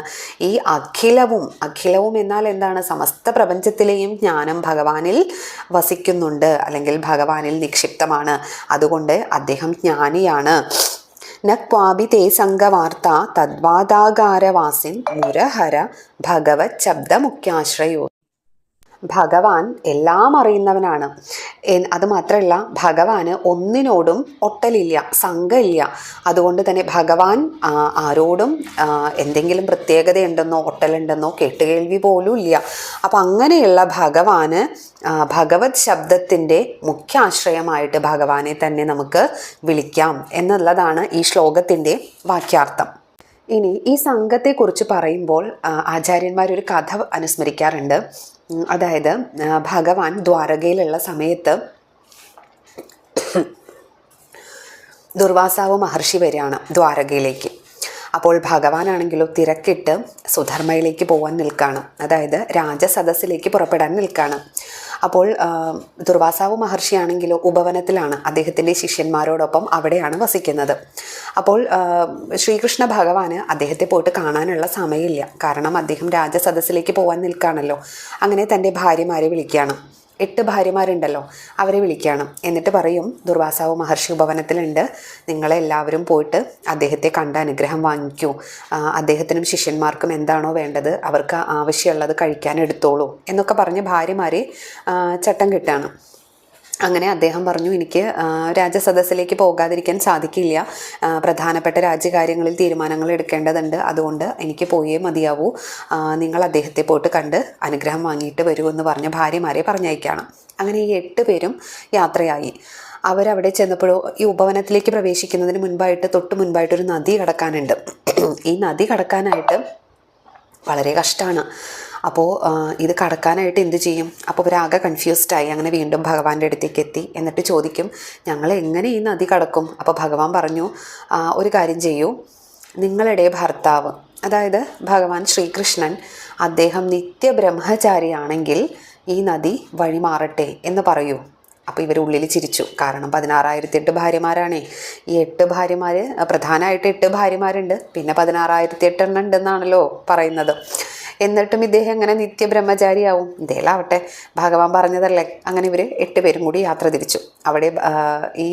ഈ അഖിലവും എന്നാൽ എന്താണ്? സമസ്ത പ്രപഞ്ചത്തിലെയും ജ്ഞാനം ഭഗവാനിൽ വസിക്കുന്നുണ്ട്, അല്ലെങ്കിൽ ഭഗവാനിൽ നിക്ഷിപ്തമാണ്. അതുകൊണ്ട് അദ്ദേഹം ജ്ഞാനിയാണ്. നക്വാബി തേ സംഘവാർത്ത തദ്വാദാകാരവാസിൻ മുരഹര ഭഗവത് ശബ്ദ മുഖ്യാശ്രയോ, ഭഗവാൻ എല്ലാം അറിയുന്നവനാണ്. അതുമാത്രമല്ല ഭഗവാന് ഒന്നിനോടും ഒട്ടലില്ല, സംഘമില്ല. അതുകൊണ്ട് തന്നെ ഭഗവാൻ ആരോടും എന്തെങ്കിലും പ്രത്യേകതയുണ്ടെന്നോ ഒട്ടലുണ്ടെന്നോ കേട്ടുകേൾവി പോലും ഇല്ല. അപ്പം അങ്ങനെയുള്ള ഭഗവാന് ഭഗവത് ശബ്ദത്തിൻ്റെ മുഖ്യാശ്രയമായിട്ട് ഭഗവാനെ തന്നെ നമുക്ക് വിളിക്കാം എന്നുള്ളതാണ് ഈ ശ്ലോകത്തിൻ്റെ വാക്യാർത്ഥം. ഇനി ഈ സംഘത്തെക്കുറിച്ച് പറയുമ്പോൾ ആചാര്യന്മാർ ഒരു കഥ അനുസ്മരിക്കാറുണ്ട്. അതായത് ഭഗവാൻ ദ്വാരകയിലുള്ള സമയത്ത് ദുർവാസാവ് മഹർഷി വരികയാണ് ദ്വാരകയിലേക്ക്. അപ്പോൾ ഭഗവാനാണെങ്കിലോ തിരക്കിട്ട് സുധർമ്മയിലേക്ക് പോകാൻ നിൽക്കുകയാണ്, അതായത് രാജസദസ്സിലേക്ക് പുറപ്പെടാൻ നിൽക്കുകയാണ്. അപ്പോൾ ദുർവാസാവ് മഹർഷിയാണെങ്കിലോ ഉപവനത്തിലാണ്, അദ്ദേഹത്തിൻ്റെ ശിഷ്യന്മാരോടൊപ്പം അവിടെയാണ് വസിക്കുന്നത്. അപ്പോൾ ശ്രീകൃഷ്ണ ഭഗവാന് അദ്ദേഹത്തെ പോയിട്ട് കാണാനുള്ള സമയമില്ല, കാരണം അദ്ദേഹം രാജസദസ്സിലേക്ക് പോകാൻ നിൽക്കുകയാണല്ലോ. അങ്ങനെ തൻ്റെ ഭാര്യമാരെ വിളിക്കുകയാണ്. 8 ഭാര്യമാരുണ്ടല്ലോ, അവരെ വിളിക്കണം. എന്നിട്ട് പറയും, ദുർവാസാവ് മഹർഷി ഉപവനത്തിലുണ്ട്, നിങ്ങളെല്ലാവരും പോയിട്ട് അദ്ദേഹത്തെ കണ്ട് അനുഗ്രഹം വാങ്ങിക്കൂ, അദ്ദേഹത്തിനും ശിഷ്യന്മാർക്കും എന്താണോ വേണ്ടത് അവർക്ക് ആവശ്യമുള്ളത് കഴിക്കാൻ എടുത്തോളൂ എന്നൊക്കെ പറഞ്ഞ് ഭാര്യമാരെ ചട്ടം കെട്ടാണ്. അങ്ങനെ അദ്ദേഹം പറഞ്ഞു, എനിക്ക് രാജസദസ്സിലേക്ക് പോകാതിരിക്കാൻ സാധിക്കില്ല, പ്രധാനപ്പെട്ട രാജ്യകാര്യങ്ങളിൽ തീരുമാനങ്ങൾ എടുക്കേണ്ടതുണ്ട്, അതുകൊണ്ട് എനിക്ക് പോയേ മതിയാവൂ, നിങ്ങൾ അദ്ദേഹത്തെ പോയിട്ട് കണ്ട് അനുഗ്രഹം വാങ്ങിയിട്ട് വരൂ എന്ന് പറഞ്ഞ ഭാര്യമാരെ പറഞ്ഞയക്കണം. അങ്ങനെ ഈ 8 പേരും യാത്രയായി. അവരവിടെ ചെന്നപ്പോഴോ ഈ ഉപവനത്തിലേക്ക് പ്രവേശിക്കുന്നതിന് മുൻപായിട്ട് തൊട്ട് മുൻപായിട്ടൊരു നദി കടക്കാനുണ്ട്. ഈ നദി കടക്കാനായിട്ട് വളരെ കഷ്ടമാണ്. അപ്പോൾ ഇത് കടക്കാനായിട്ട് എന്ത് ചെയ്യും? അപ്പോൾ അവരാകെ കൺഫ്യൂസ്ഡായി. അങ്ങനെ വീണ്ടും ഭഗവാന്റെ അടുത്തേക്ക് എത്തി. എന്നിട്ട് ചോദിക്കും, ഞങ്ങൾ എങ്ങനെ ഈ നദി കടക്കും? അപ്പോൾ ഭഗവാൻ പറഞ്ഞു, ഒരു കാര്യം ചെയ്യൂ, നിങ്ങളുടെ ഭർത്താവ്, അതായത് ഭഗവാൻ ശ്രീകൃഷ്ണൻ, അദ്ദേഹം നിത്യബ്രഹ്മചാരിയാണെങ്കിൽ ഈ നദി വഴിമാറട്ടെ എന്ന് പറയൂ. അപ്പോൾ ഇവരുള്ളിൽ ചിരിച്ചു, കാരണം 16,008 ഭാര്യമാരാണേ. ഈ 8 ഭാര്യമാർ, പ്രധാനമായിട്ട് 8 ഭാര്യമാരുണ്ട്, പിന്നെ 16,008 എണ്ണം ഉണ്ടെന്നാണല്ലോ പറയുന്നത്. എന്നിട്ടും ഇദ്ദേഹം എങ്ങനെ നിത്യബ്രഹ്മചാരിയാവും? ഇതേലാവട്ടെ, ഭഗവാൻ പറഞ്ഞതല്ലേ. അങ്ങനെ ഇവർ 8 പേരും കൂടി യാത്ര തിരിച്ചു. അവിടെ ഈ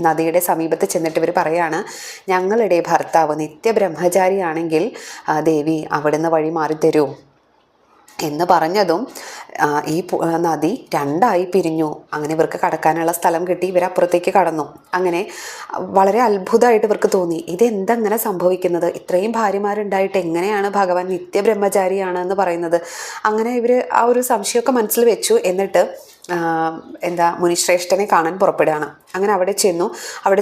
നദിയുടെ സമീപത്ത് ചെന്നിട്ട് ഇവർ പറയാണ്, ഞങ്ങളുടെ ഭർത്താവ് നിത്യബ്രഹ്മചാരിയാണെങ്കിൽ ദേവി അവിടുന്ന് വഴി മാറിത്തരൂ എന്ന് പറഞ്ഞതും ഈ നദി 2ആയി പിരിഞ്ഞു. അങ്ങനെ ഇവർക്ക് കടക്കാനുള്ള സ്ഥലം കിട്ടി, ഇവരപ്പുറത്തേക്ക് കടന്നു. അങ്ങനെ വളരെ അത്ഭുതമായിട്ട് ഇവർക്ക് തോന്നി, ഇതെന്തെങ്ങനെ സംഭവിക്കുന്നത്? ഇത്രയും ഭാര്യമാരുണ്ടായിട്ട് എങ്ങനെയാണ് ഭഗവാൻ നിത്യബ്രഹ്മചാരിയാണ് എന്ന് പറയുന്നത്? അങ്ങനെ ഇവർ ആ ഒരു സംശയമൊക്കെ മനസ്സിൽ വെച്ചു. എന്നിട്ട് മുനിശ്രേഷ്ഠനെ കാണാൻ പുറപ്പെടുകയാണ്. അങ്ങനെ അവിടെ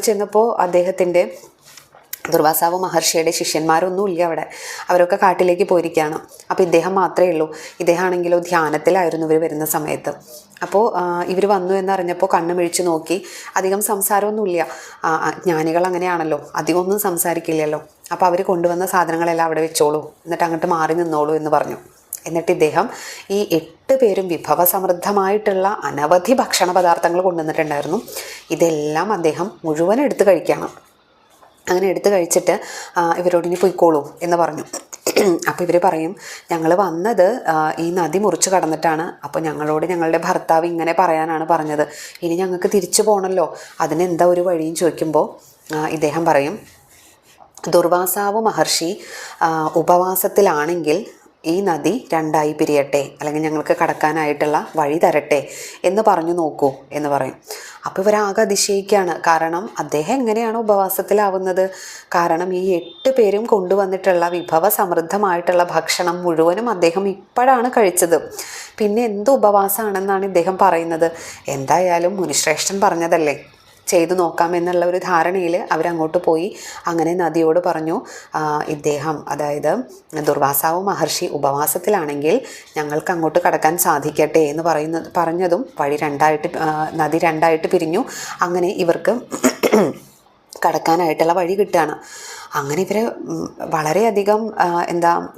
ചെന്നപ്പോൾ അദ്ദേഹത്തിൻ്റെ ദുർവാസാവ് മഹർഷിയുടെ ശിഷ്യന്മാരൊന്നുമില്ല അവിടെ, അവരൊക്കെ കാട്ടിലേക്ക് പോയിരിക്കുകയാണ്. അപ്പോൾ ഇദ്ദേഹം മാത്രമേ ഉള്ളൂ. ഇദ്ദേഹമാണെങ്കിലോ ധ്യാനത്തിലായിരുന്നു ഇവർ വരുന്ന സമയത്ത്. അപ്പോൾ ഇവർ വന്നു എന്നറിഞ്ഞപ്പോൾ കണ്ണ് മിഴിച്ച് നോക്കി. അധികം സംസാരമൊന്നുമില്ല, ജ്ഞാനികൾ അങ്ങനെയാണല്ലോ, അധികം ഒന്നും സംസാരിക്കില്ലല്ലോ. അപ്പോൾ അവർ കൊണ്ടുവന്ന സാധനങ്ങളെല്ലാം അവിടെ വെച്ചോളൂ, എന്നിട്ട് അങ്ങോട്ട് മാറി നിന്നോളൂ എന്ന് പറഞ്ഞു. എന്നിട്ട് ഇദ്ദേഹം ഈ 8 പേരും വിഭവസമൃദ്ധമായിട്ടുള്ള അനവധി ഭക്ഷണ പദാർത്ഥങ്ങൾ കൊണ്ടുവന്നിട്ടുണ്ടായിരുന്നു. ഇതെല്ലാം അദ്ദേഹം മുഴുവൻ എടുത്ത് കഴിക്കണം. അങ്ങനെ എടുത്ത് കഴിച്ചിട്ട് ഇവരോട് ഇനി പോയിക്കോളൂ എന്ന് പറഞ്ഞു. അപ്പോൾ ഇവർ പറയും, ഞങ്ങൾ വന്നത് ഈ നദി മുറിച്ച് കടന്നിട്ടാണ്, അപ്പോൾ ഞങ്ങളോട് ഞങ്ങളുടെ ഭർത്താവ് ഇങ്ങനെ പറയാനാണ് പറഞ്ഞത്, ഇനി ഞങ്ങൾക്ക് തിരിച്ചു പോകണമല്ലോ, അതിനെന്താ ഒരു വഴിയും ചോദിക്കുമ്പോൾ ഇദ്ദേഹം പറയും, ദുർവാസാവ് മഹർഷി ഉപവാസത്തിലാണെങ്കിൽ ഈ നദി 2ആയി പിരിയട്ടെ, അല്ലെങ്കിൽ ഞങ്ങൾക്ക് കടക്കാനായിട്ടുള്ള വഴി തരട്ടെ എന്ന് പറഞ്ഞു നോക്കൂ എന്ന് പറയും. അപ്പോൾ ഇവരാകെ അതിശയിക്കുകയാണ്, കാരണം അദ്ദേഹം എങ്ങനെയാണ് ഉപവാസത്തിലാവുന്നത്? കാരണം ഈ 8 പേരും കൊണ്ടുവന്നിട്ടുള്ള വിഭവസമൃദ്ധമായിട്ടുള്ള ഭക്ഷണം മുഴുവനും അദ്ദേഹം ഇപ്പോഴാണ് കഴിച്ചത്, പിന്നെ എന്ത് ഉപവാസമാണെന്നാണ് ഇദ്ദേഹം പറയുന്നത്? എന്തായാലും മുനിശ്രേഷ്ഠൻ പറഞ്ഞതല്ലേ, ചെയ്തു നോക്കാമെന്നുള്ള ഒരു ധാരണയിൽ അവരങ്ങോട്ട് പോയി. അങ്ങനെ നദിയോട് പറഞ്ഞു, ഇദ്ദേഹം, അതായത് ദുർവാസാവ് മഹർഷി ഉപവാസത്തിലാണെങ്കിൽ ഞങ്ങൾക്ക് അങ്ങോട്ട് കടക്കാൻ സാധിക്കട്ടെ എന്ന് പറഞ്ഞതും നദി 2ആയിട്ട് പിരിഞ്ഞു. അങ്ങനെ ഇവർക്ക് കടക്കാനായിട്ടുള്ള വഴി കിട്ടുകയാണ്. അങ്ങനെ ഇവർ വളരെയധികം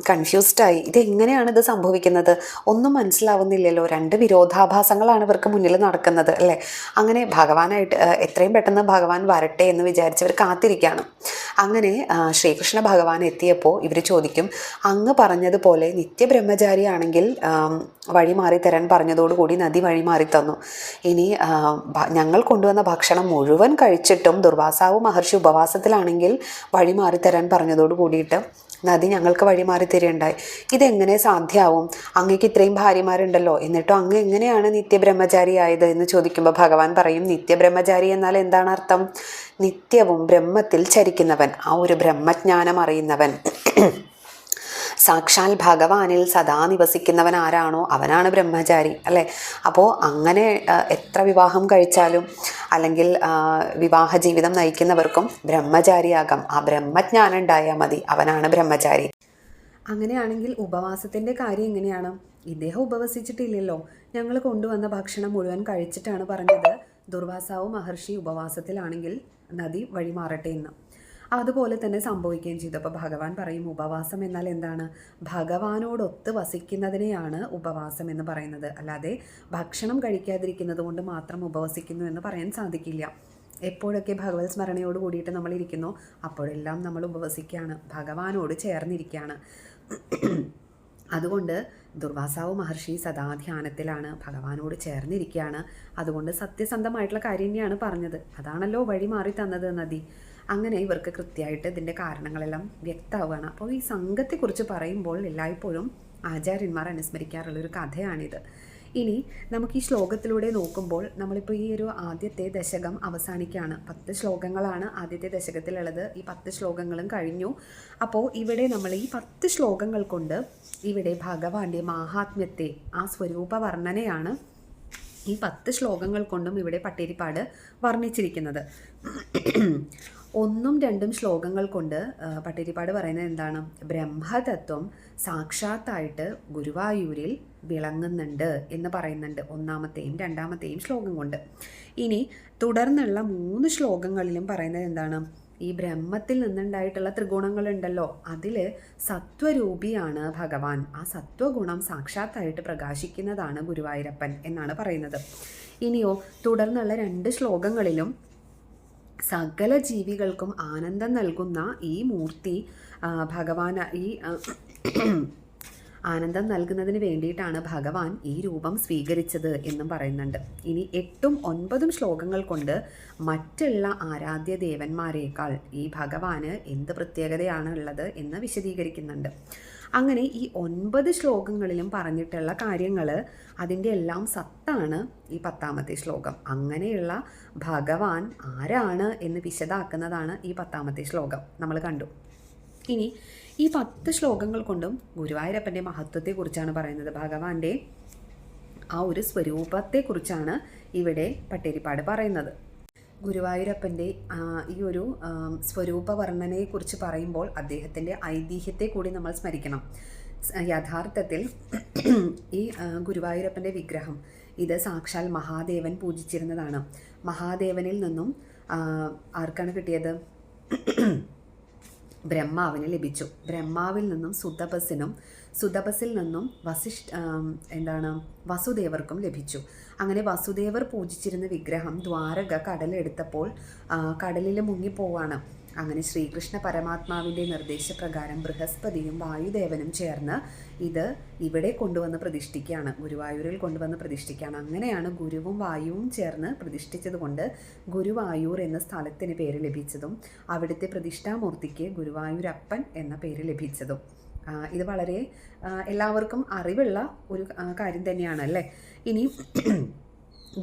കൺഫ്യൂസ്ഡായി. ഇതെങ്ങനെയാണ് ഇത് സംഭവിക്കുന്നത്? ഒന്നും മനസ്സിലാവുന്നില്ലല്ലോ. 2 വിരോധാഭാസങ്ങളാണ് ഇവർക്ക് മുന്നിൽ നടക്കുന്നത് അല്ലേ? അങ്ങനെ ഭഗവാനായിട്ട് എത്രയും പെട്ടെന്ന് ഭഗവാൻ വരട്ടെ എന്ന് വിചാരിച്ചവർ കാത്തിരിക്കുകയാണ്. അങ്ങനെ ശ്രീകൃഷ്ണ ഭഗവാൻ എത്തിയപ്പോൾ ഇവർ ചോദിക്കും, അങ്ങ് പറഞ്ഞതുപോലെ നിത്യബ്രഹ്മചാരിയാണെങ്കിൽ വഴി മാറി തരാൻ പറഞ്ഞതോടുകൂടി നദി വഴി മാറി തന്നു. ഇനി ഞങ്ങൾ കൊണ്ടുവന്ന ഭക്ഷണം മുഴുവൻ കഴിച്ചിട്ടും ദുർവാസാവ് മഹർഷി ഉപവാസത്തിലാണെങ്കിൽ വഴി മാറി തരാൻ പറഞ്ഞതോട് കൂടിയിട്ട് നദി ഞങ്ങൾക്ക് വഴി മാറി തരുകയുണ്ടായി. ഇതെങ്ങനെ സാധ്യമാവും? അങ്ങേക്ക് ഇത്രയും ഭാര്യമാരുണ്ടല്ലോ, എന്നിട്ടും അങ്ങ് എങ്ങനെയാണ് നിത്യബ്രഹ്മചാരി ആയത് എന്ന് ചോദിക്കുമ്പോൾ ഭഗവാൻ പറയും, നിത്യബ്രഹ്മചാരി എന്നാൽ എന്താണ് അർത്ഥം? നിത്യവും ബ്രഹ്മത്തിൽ ചരിക്കുന്നവൻ, ആ ഒരു ബ്രഹ്മജ്ഞാനം അറിയുന്നവൻ, സാക്ഷാൽ ഭഗവാനിൽ സദാ നിവസിക്കുന്നവൻ ആരാണോ അവനാണ് ബ്രഹ്മചാരി അല്ലേ? അപ്പോൾ അങ്ങനെ എത്ര വിവാഹം കഴിച്ചാലും അല്ലെങ്കിൽ വിവാഹ ജീവിതം നയിക്കുന്നവർക്കും ബ്രഹ്മചാരിയാകാം. ആ ബ്രഹ്മജ്ഞാനം ഉണ്ടായാൽ മതി, അവനാണ് ബ്രഹ്മചാരി. അങ്ങനെയാണെങ്കിൽ ഉപവാസത്തിൻ്റെ കാര്യം എങ്ങനെയാണ്? ഇദ്ദേഹം ഉപവസിച്ചിട്ടില്ലല്ലോ, ഞങ്ങൾ കൊണ്ടുവന്ന ഭക്ഷണം മുഴുവൻ കഴിച്ചിട്ടാണ് പറഞ്ഞത് ദുർവാസാവ് മഹർഷി ഉപവാസത്തിലാണെങ്കിൽ നദി വഴിമാറട്ടെ എന്ന്. അതുപോലെ തന്നെ സംഭവിക്കുകയും ചെയ്തു. അപ്പോൾ ഭഗവാൻ പറയും, ഉപവാസം എന്നാൽ എന്താണ്? ഭഗവാനോടൊത്ത് വസിക്കുന്നതിനെയാണ് ഉപവാസം എന്ന് പറയുന്നത്. അല്ലാതെ ഭക്ഷണം കഴിക്കാതിരിക്കുന്നത് കൊണ്ട് മാത്രം ഉപവസിക്കുന്നു എന്ന് പറയാൻ സാധിക്കില്ല. എപ്പോഴൊക്കെ ഭഗവത് സ്മരണയോട് കൂടിയിട്ട് നമ്മൾ ഇരിക്കുന്നു അപ്പോഴെല്ലാം നമ്മൾ ഉപവസിക്കുകയാണ്, ഭഗവാനോട് ചേർന്നിരിക്കുകയാണ്. അതുകൊണ്ട് ദുർവാസാവ് മഹർഷി സദാ ധ്യാനത്തിലാണ്, ഭഗവാനോട് ചേർന്നിരിക്കുകയാണ്. അതുകൊണ്ട് സത്യസന്ധമായിട്ടുള്ള കാര്യം തന്നെയാണ് പറഞ്ഞത്. അതാണല്ലോ വഴി മാറി തന്നത് നദി. അങ്ങനെ ഇവർക്ക് കൃത്യമായിട്ട് ഇതിൻ്റെ കാരണങ്ങളെല്ലാം വ്യക്തമാവുകയാണ്. അപ്പോൾ ഈ സംഘത്തെക്കുറിച്ച് പറയുമ്പോൾ എല്ലായ്പ്പോഴും ആചാര്യന്മാർ അനുസ്മരിക്കാറുള്ളൊരു കഥയാണിത്. ഇനി നമുക്ക് ഈ ശ്ലോകത്തിലൂടെ നോക്കുമ്പോൾ നമ്മളിപ്പോൾ ഈ ഒരു ആദ്യത്തെ ദശകം അവസാനിക്കുകയാണ്. 10 ശ്ലോകങ്ങളാണ് ആദ്യത്തെ ദശകത്തിലുള്ളത്. ഈ 10 ശ്ലോകങ്ങളും കഴിഞ്ഞു. അപ്പോൾ ഇവിടെ നമ്മൾ ഈ 10 ശ്ലോകങ്ങൾ കൊണ്ട് ഇവിടെ ഭഗവാന്റെ മാഹാത്മ്യത്തെ, ആ സ്വരൂപ വർണ്ണനയാണ് ഈ 10 ശ്ലോകങ്ങൾ കൊണ്ടും ഇവിടെ പട്ടേരിപ്പാട് വർണ്ണിച്ചിരിക്കുന്നത്. 1ഉം 2ഉം ശ്ലോകങ്ങൾ കൊണ്ട് പട്ടേരിപ്പാട് പറയുന്നത് എന്താണ്? ബ്രഹ്മതത്വം സാക്ഷാത്തായിട്ട് ഗുരുവായൂരിൽ വിളങ്ങുന്നുണ്ട് എന്ന് പറയുന്നുണ്ട് 1ാമത്തെയും 2ാമത്തെയും ശ്ലോകം കൊണ്ട്. ഇനി തുടർന്നുള്ള 3 ശ്ലോകങ്ങളിലും പറയുന്നത് എന്താണ്? ഈ ബ്രഹ്മത്തിൽ നിന്നുണ്ടായിട്ടുള്ള ത്രിഗുണങ്ങളുണ്ടല്ലോ, അതിൽ സത്വരൂപിയാണ് ഭഗവാൻ. ആ സത്വഗുണം സാക്ഷാത്തായിട്ട് പ്രകാശിക്കുന്നതാണ് ഗുരുവായൂരപ്പൻ എന്നാണ് പറയുന്നത്. ഇനിയോ തുടർന്നുള്ള 2 ശ്ലോകങ്ങളിലും സകല ജീവികൾക്കും ആനന്ദം നൽകുന്ന ഈ മൂർത്തി ഭഗവാൻ, ഈ ആനന്ദം നൽകുന്നതിന് വേണ്ടിയിട്ടാണ് ഭഗവാൻ ഈ രൂപം സ്വീകരിച്ചത് എന്നും പറയുന്നുണ്ട്. ഇനി 8ഉം 9ഉം ശ്ലോകങ്ങൾ കൊണ്ട് മറ്റുള്ള ആരാധ്യ ദേവന്മാരേക്കാൾ ഈ ഭഗവാന് എന്ത് പ്രത്യേകതയാണ് ഉള്ളത് എന്ന് വിശദീകരിക്കുന്നുണ്ട്. അങ്ങനെ ഈ 9 ശ്ലോകങ്ങളിലും പറഞ്ഞിട്ടുള്ള കാര്യങ്ങൾ, അതിൻ്റെ എല്ലാം സത്താണ് ഈ 10ാമത്തെ ശ്ലോകം. അങ്ങനെയുള്ള ഭഗവാൻ ആരാണ് എന്ന് വിശദാക്കുന്നതാണ് ഈ 10ാമത്തെ ശ്ലോകം നമ്മൾ കണ്ടു. ഇനി ഈ 10 ശ്ലോകങ്ങൾ കൊണ്ടും ഗുരുവായൂരപ്പൻ്റെ മഹത്വത്തെക്കുറിച്ചാണ് പറയുന്നത്. ഭഗവാന്റെ ആ ഒരു സ്വരൂപത്തെക്കുറിച്ചാണ് ഇവിടെ പട്ടേരിപ്പാട് പറയുന്നത്. ഗുരുവായൂരപ്പൻ്റെ ഈ ഒരു സ്വരൂപ വർണ്ണനയെക്കുറിച്ച് പറയുമ്പോൾ അദ്ദേഹത്തിൻ്റെ ഐതിഹ്യത്തെ കൂടി നമ്മൾ സ്മരിക്കണം. യഥാർത്ഥത്തിൽ ഈ ഗുരുവായൂരപ്പൻ്റെ വിഗ്രഹം ഇത് സാക്ഷാൽ മഹാദേവൻ പൂജിച്ചിരുന്നതാണ്. മഹാദേവനിൽ നിന്നും ആർക്കാണ് കിട്ടിയത്? ബ്രഹ്മാവിന് ലഭിച്ചു. ബ്രഹ്മാവിൽ നിന്നും സുതപസ്സിനും, സുതപസ്സിൽ നിന്നും വസുദേവർക്കും ലഭിച്ചു. അങ്ങനെ വസുദേവർ പൂജിച്ചിരുന്ന വിഗ്രഹം ദ്വാരക കടലെടുത്തപ്പോൾ കടലിൽ മുങ്ങിപ്പോവാണ്. അങ്ങനെ ശ്രീകൃഷ്ണ പരമാത്മാവിൻ്റെ നിർദ്ദേശപ്രകാരം ബൃഹസ്പതിയും വായുദേവനും ചേർന്ന് ഇത് ഇവിടെ കൊണ്ടുവന്ന് പ്രതിഷ്ഠിക്കുകയാണ്, ഗുരുവായൂരിൽ കൊണ്ടുവന്ന് പ്രതിഷ്ഠിക്കുകയാണ്. അങ്ങനെയാണ് ഗുരുവും വായുവും ചേർന്ന് പ്രതിഷ്ഠിച്ചതുകൊണ്ട് ഗുരുവായൂർ എന്ന സ്ഥലത്തിന് പേര് ലഭിച്ചതും അവിടുത്തെ പ്രതിഷ്ഠാമൂർത്തിക്ക് ഗുരുവായൂരപ്പൻ എന്ന പേര് ലഭിച്ചതും. ഇത് വളരെ എല്ലാവർക്കും അറിവുള്ള ഒരു കാര്യം തന്നെയാണ് അല്ലേ. ഇനി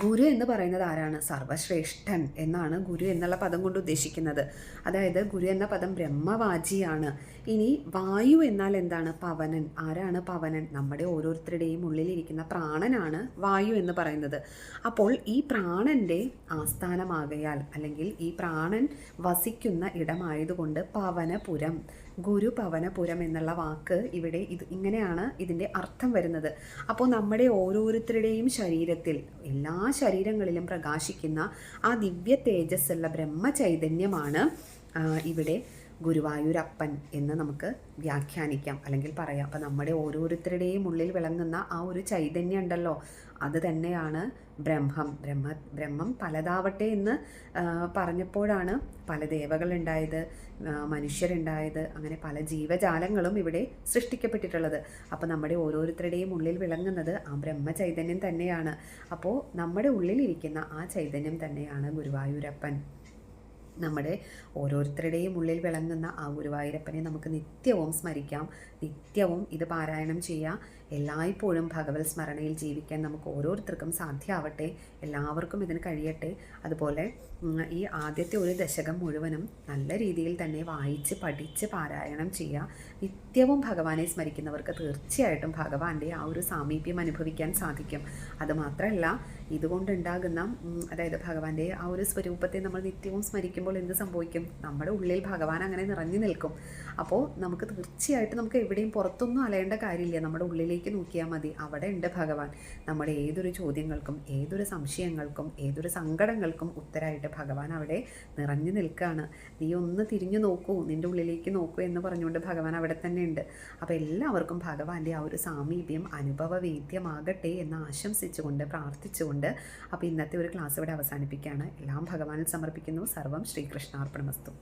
ഗുരു എന്ന് പറയുന്നത് ആരാണ്? സർവശ്രേഷ്ഠൻ എന്നാണ് ഗുരു എന്നുള്ള പദം കൊണ്ട് ഉദ്ദേശിക്കുന്നത്. അതായത് ഗുരു എന്ന പദം ബ്രഹ്മവാചിയാണ്. ഇനി വായു എന്നാൽ എന്താണ്? പവനൻ. ആരാണ് പവനൻ? നമ്മുടെ ഓരോരുത്തരുടെയും ഉള്ളിലിരിക്കുന്ന പ്രാണനാണ് വായു എന്ന് പറയുന്നത്. അപ്പോൾ ഈ പ്രാണൻ്റെ ആസ്ഥാനമാകയാൽ, അല്ലെങ്കിൽ ഈ പ്രാണൻ വസിക്കുന്ന ഇടമായതുകൊണ്ട് പവനപുരം, ഗുരു പവനപുരം എന്നുള്ള വാക്ക് ഇവിടെ ഇങ്ങനെയാണ് ഇതിൻ്റെ അർത്ഥം വരുന്നത്. അപ്പോൾ നമ്മുടെ ഓരോരുത്തരുടെയും ശരീരത്തിൽ, എല്ലാ ശരീരങ്ങളിലും പ്രകാശിക്കുന്ന ആ ദിവ്യ തേജസ്സുള്ള ബ്രഹ്മചൈതന്യമാണ് ഇവിടെ ഗുരുവായൂരപ്പൻ എന്ന് നമുക്ക് വ്യാഖ്യാനിക്കാം അല്ലെങ്കിൽ പറയാം. അപ്പം നമ്മുടെ ഓരോരുത്തരുടെയും ഉള്ളിൽ വിളങ്ങുന്ന ആ ഒരു ചൈതന്യം ഉണ്ടല്ലോ, അത് തന്നെയാണ് ബ്രഹ്മം പലതാവട്ടെ എന്ന് പറഞ്ഞപ്പോഴാണ് പല ദേവകളുണ്ടായത്, മനുഷ്യരുണ്ടായത്, അങ്ങനെ പല ജീവജാലങ്ങളും ഇവിടെ സൃഷ്ടിക്കപ്പെട്ടിട്ടുള്ളത്. അപ്പോൾ നമ്മുടെ ഓരോരുത്തരുടെയും ഉള്ളിൽ വിളങ്ങുന്നത് ആ ബ്രഹ്മചൈതന്യം തന്നെയാണ്. അപ്പോൾ നമ്മുടെ ഉള്ളിലിരിക്കുന്ന ആ ചൈതന്യം തന്നെയാണ് ഗുരുവായൂരപ്പൻ. നമ്മുടെ ഓരോരുത്തരുടെയും ഉള്ളിൽ വിളങ്ങുന്ന ആ ഗുരുവായൂരപ്പനെ നമുക്ക് നിത്യവും സ്മരിക്കാം, നിത്യവും ഇത് പാരായണം ചെയ്യാം. എല്ലായ്പ്പോഴും ഭഗവത് സ്മരണയിൽ ജീവിക്കാൻ നമുക്ക് ഓരോരുത്തർക്കും സാധ്യമാവട്ടെ, എല്ലാവർക്കും ഇതിന് കഴിയട്ടെ. അതുപോലെ ഈ ആദ്യത്തെ ഒരു ദശകം മുഴുവനും നല്ല രീതിയിൽ തന്നെ വായിച്ച് പഠിച്ച് പാരായണം ചെയ്യുക. നിത്യവും ഭഗവാനെ സ്മരിക്കുന്നവർക്ക് തീർച്ചയായിട്ടും ഭഗവാന്റെ ആ ഒരു സാമീപ്യം അനുഭവിക്കാൻ സാധിക്കും. അതുമാത്രമല്ല, ഇതുകൊണ്ടുണ്ടാകുന്ന, അതായത് ഭഗവാന്റെ ആ ഒരു സ്വരൂപത്തെ നമ്മൾ നിത്യവും സ്മരിക്കുമ്പോൾ പ്രാർത്ഥിക്കുമ്പോൾ എന്ത് സംഭവിക്കും? നമ്മുടെ ഉള്ളിൽ ഭഗവാൻ അങ്ങനെ നിറഞ്ഞു നിൽക്കും. അപ്പോൾ നമുക്ക് തീർച്ചയായിട്ടും നമുക്ക് എവിടെയും പുറത്തൊന്നും അലയേണ്ട കാര്യമില്ല. നമ്മുടെ ഉള്ളിലേക്ക് നോക്കിയാൽ മതി, അവിടെ ഉണ്ട് ഭഗവാൻ. നമ്മുടെ ഏതൊരു ചോദ്യങ്ങൾക്കും, ഏതൊരു സംശയങ്ങൾക്കും, ഏതൊരു സങ്കടങ്ങൾക്കും ഉത്തരമായിട്ട് ഭഗവാൻ അവിടെ നിറഞ്ഞു നിൽക്കുകയാണ്. നീ ഒന്ന് തിരിഞ്ഞു നോക്കൂ, നിൻ്റെ ഉള്ളിലേക്ക് നോക്കൂ എന്ന് പറഞ്ഞുകൊണ്ട് ഭഗവാൻ അവിടെ തന്നെ ഉണ്ട്. അപ്പോൾ എല്ലാവർക്കും ഭഗവാന്റെ ആ ഒരു സാമീപ്യം അനുഭവവേദ്യമാകട്ടെ എന്ന് ആശംസിച്ചുകൊണ്ട് പ്രാർത്ഥിച്ചുകൊണ്ട് അപ്പോൾ ഇന്നത്തെ ഒരു ക്ലാസ് ഇവിടെ അവസാനിപ്പിക്കുകയാണ്. എല്ലാം ഭഗവാനിൽ സമർപ്പിക്കുന്നു. സർവം ശ്രീകൃഷ്ണാർപ്പണമസ്തു.